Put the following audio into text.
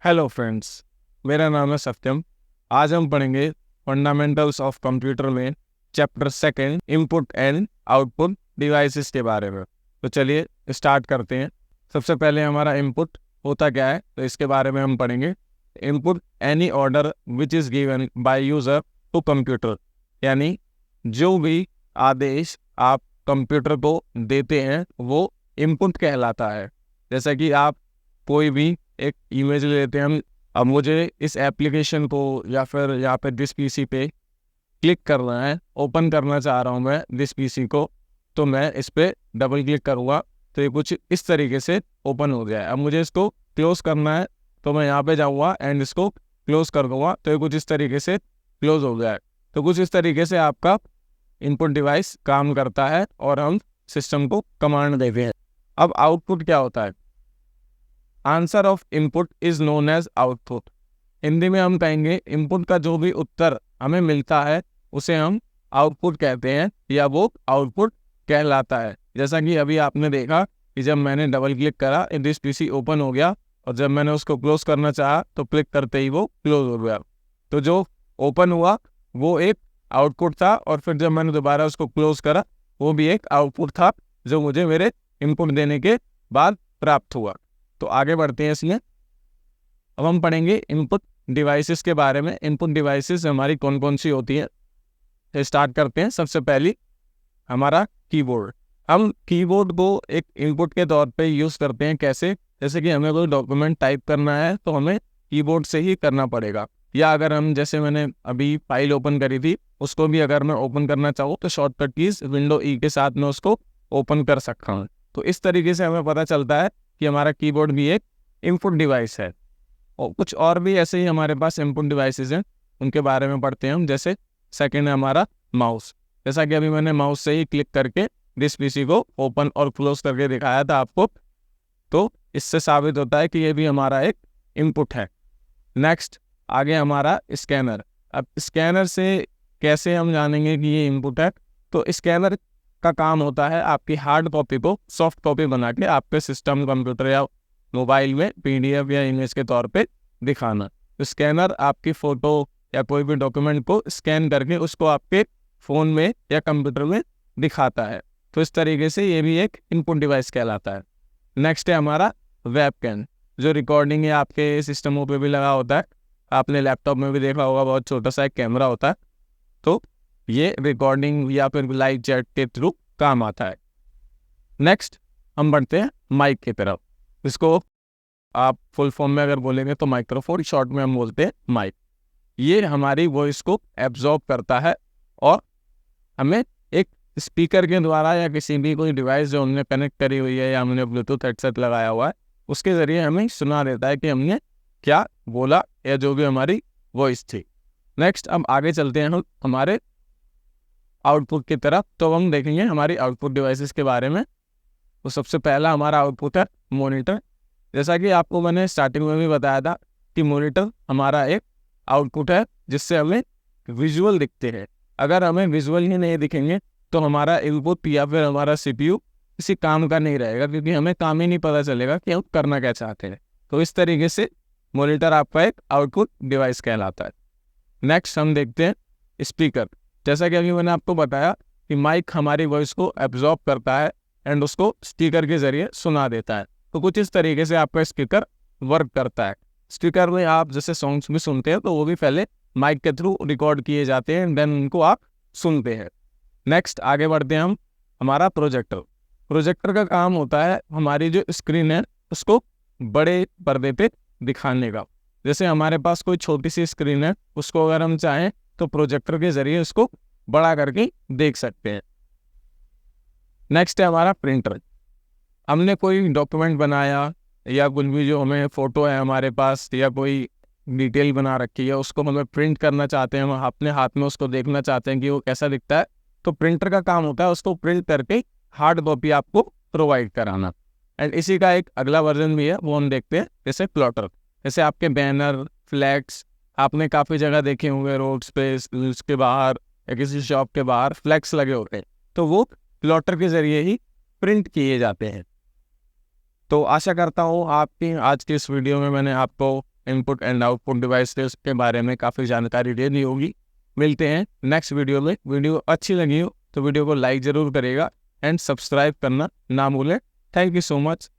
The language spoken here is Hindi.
हेलो फ्रेंड्स, मेरा नाम है सत्यम। आज हम पढ़ेंगे फंडामेंटल्स ऑफ कंप्यूटर में chapter second input and output devices के बारे में। तो चलिए स्टार्ट करते हैं। सबसे पहले हमारा इनपुट होता क्या है, तो इसके बारे में हम पढ़ेंगे। Input any order which is given by user to computer, यानी जो भी आदेश आप कंप्यूटर को देते हैं वो इनपुट कहलाता है। जैसा कि आप कोई भी एक इमेज लेते हैं हम, अब मुझे इस एप्लीकेशन को या फिर यहाँ पे दिस पीसी पे क्लिक करना है, ओपन करना चाह रहा हूँ मैं दिस पीसी को, तो मैं इस पर डबल क्लिक करूँगा तो ये कुछ इस तरीके से ओपन हो जाए। अब मुझे इसको क्लोज करना है तो मैं यहाँ पे जाऊँगा एंड इसको क्लोज कर दूँगा तो ये कुछ इस तरीके से क्लोज हो जाए। तो कुछ इस तरीके से आपका इनपुट डिवाइस काम करता है और हम सिस्टम को कमांड देते हैं। अब आउटपुट क्या होता है? Answer of input is known as output. Hindi में हम कहेंगे इनपुट का जो भी उत्तर हमें मिलता है उसे हम आउटपुट कहते हैं या वो आउटपुट कहलाता है। जैसा कि अभी आपने देखा कि जब मैंने डबल क्लिक करा दिस पीसी ओपन हो गया और जब मैंने उसको क्लोज करना चाहा तो क्लिक करते ही वो क्लोज हो गया। तो जो ओपन हुआ वो एक आउटपुट था और फिर जब मैंने दोबारा उसको क्लोज करा वो भी एक आउटपुट था जो मुझे मेरे इनपुट देने के बाद प्राप्त हुआ। तो आगे बढ़ते हैं इसमें। अब हम पढ़ेंगे इनपुट डिवाइसेस के बारे में। इनपुट डिवाइसेस हमारी कौन कौन सी होती हैं, स्टार्ट करते हैं। सबसे पहली हमारा कीबोर्ड। हम कीबोर्ड को एक इनपुट के तौर पे यूज़ करते हैं। कैसे? जैसे कि हमें कोई डॉक्यूमेंट टाइप करना है तो हमें कीबोर्ड से ही करना पड़ेगा, या अगर हम जैसे मैंने अभी फाइल ओपन करी थी उसको भी अगर मैं ओपन करना चाहूँ तो शॉर्टकट कीज विंडो ई के साथ मैं उसको ओपन कर सकता हूँ। तो इस तरीके से हमें पता चलता है कि हमारा कीबोर्ड भी एक इनपुट डिवाइस है। और कुछ और भी ऐसे ही हमारे पास इनपुट डिवाइसेस हैं, उनके बारे में पढ़ते हैं हम। जैसे सेकंड है हमारा माउस। जैसा कि अभी मैंने माउस से ही क्लिक करके दिस पीसी को ओपन और क्लोज करके दिखाया था आपको, तो इससे साबित होता है कि ये भी हमारा एक इनपुट है। नेक्स्ट आगे हमारा स्कैनर। अब स्कैनर से कैसे हम जानेंगे कि ये इनपुट है? तो स्कैनर का काम होता है आपकी हार्ड कॉपी को सॉफ्ट कॉपी बना के आपके सिस्टम, कंप्यूटर या मोबाइल में पीडीएफ या इमेज के तौर पे दिखाना। तो स्कैनर आपकी फ़ोटो या कोई भी डॉक्यूमेंट को स्कैन करके उसको आपके फ़ोन में या कंप्यूटर में दिखाता है। तो इस तरीके से ये भी एक इनपुट डिवाइस कहलाता है। नेक्स्ट है हमारा वेबकैम, जो रिकॉर्डिंग या आपके सिस्टमों पे भी लगा होता है। आपने लैपटॉप में भी देखा होगा, बहुत छोटा सा एक कैमरा होता है, तो ये रिकॉर्डिंग या फिर लाइव चैट के थ्रू काम आता है। नेक्स्ट हम बढ़ते हैं माइक की तरफ। इसको आप फुल फॉर्म में अगर बोलेंगे तो माइक्रोफोन, शॉर्ट में हम बोलते हैं माइक। ये हमारी वॉइस को एब्जॉर्ब करता है और हमें एक स्पीकर के द्वारा या किसी भी कोई डिवाइस जो हमने कनेक्ट करी हुई है या हमने ब्लूटूथ हेडसेट लगाया हुआ है उसके ज़रिए हमें सुना देता है कि हमने क्या बोला या जो भी हमारी वॉइस थी। नेक्स्ट अब आगे चलते हैं हम हमारे आउटपुट की तरफ। तो हम देखेंगे हमारी आउटपुट डिवाइसेस के बारे में। तो सबसे पहला हमारा आउटपुट है मॉनिटर। जैसा कि आपको मैंने स्टार्टिंग में भी बताया था कि मॉनिटर हमारा एक आउटपुट है जिससे हमें विजुअल दिखते हैं। अगर हमें विजुअल ही नहीं दिखेंगे तो हमारा इनपुट या फिर हमारा सीपीयू किसी काम का नहीं रहेगा, क्योंकि हमें काम ही नहीं पता चलेगा कि हम करना क्या चाहते हैं। तो इस तरीके से मॉनिटर आपका एक आउटपुट डिवाइस कहलाता है। नेक्स्ट हम देखते हैं स्पीकर। जैसा कि अभी मैंने आपको बताया कि माइक हमारी वॉइस को एब्जॉर्ब करता है एंड उसको स्पीकर के जरिए सुना देता है। तो कुछ इस तरीके से आपका स्पीकर वर्क करता है। स्पीकर में आप जैसे सॉन्ग्स भी सुनते हैं तो वो भी पहले माइक के थ्रू रिकॉर्ड किए जाते हैं, देन उनको आप सुनते हैं। नेक्स्ट आगे बढ़ते हैं हम हमारा प्रोजेक्टर। प्रोजेक्टर का काम होता है हमारी जो स्क्रीन है उसको बड़े पर्दे पे दिखाने का। जैसे हमारे पास कोई छोटी सी स्क्रीन है, उसको अगर हम चाहें तो प्रोजेक्टर के जरिए उसको बड़ा करके देख सकते हैं। नेक्स्ट है हमारा प्रिंटर। हमने कोई डॉक्यूमेंट बनाया या कुछ भी जो हमें फ़ोटो है हमारे पास या कोई डिटेल बना रखी है उसको हमें प्रिंट करना चाहते हैं, हम अपने हाथ में उसको देखना चाहते हैं कि वो कैसा दिखता है, तो प्रिंटर का काम होता है उसको प्रिंट करके हार्ड कॉपी आपको प्रोवाइड कराना। एंड इसी का एक अगला वर्जन भी है, वो हम देखते हैं जैसे प्लॉटर। जैसे आपके बैनर, फ्लैक्स आपने काफ़ी जगह देखे होंगे, रोड्स पे, उसके बाहर या किसी शॉप के बाहर फ्लैक्स लगे होते हैं, तो वो प्लॉटर के ज़रिए ही प्रिंट किए जाते हैं। तो आशा करता हूँ आपकी आज की इस वीडियो में मैंने आपको इनपुट एंड आउटपुट डिवाइसेस के बारे में काफ़ी जानकारी लेनी होगी। मिलते हैं नेक्स्ट वीडियो में। वीडियो अच्छी लगी हो तो वीडियो को लाइक ज़रूर करेगा एंड सब्सक्राइब करना ना भूलें। Thank you so much.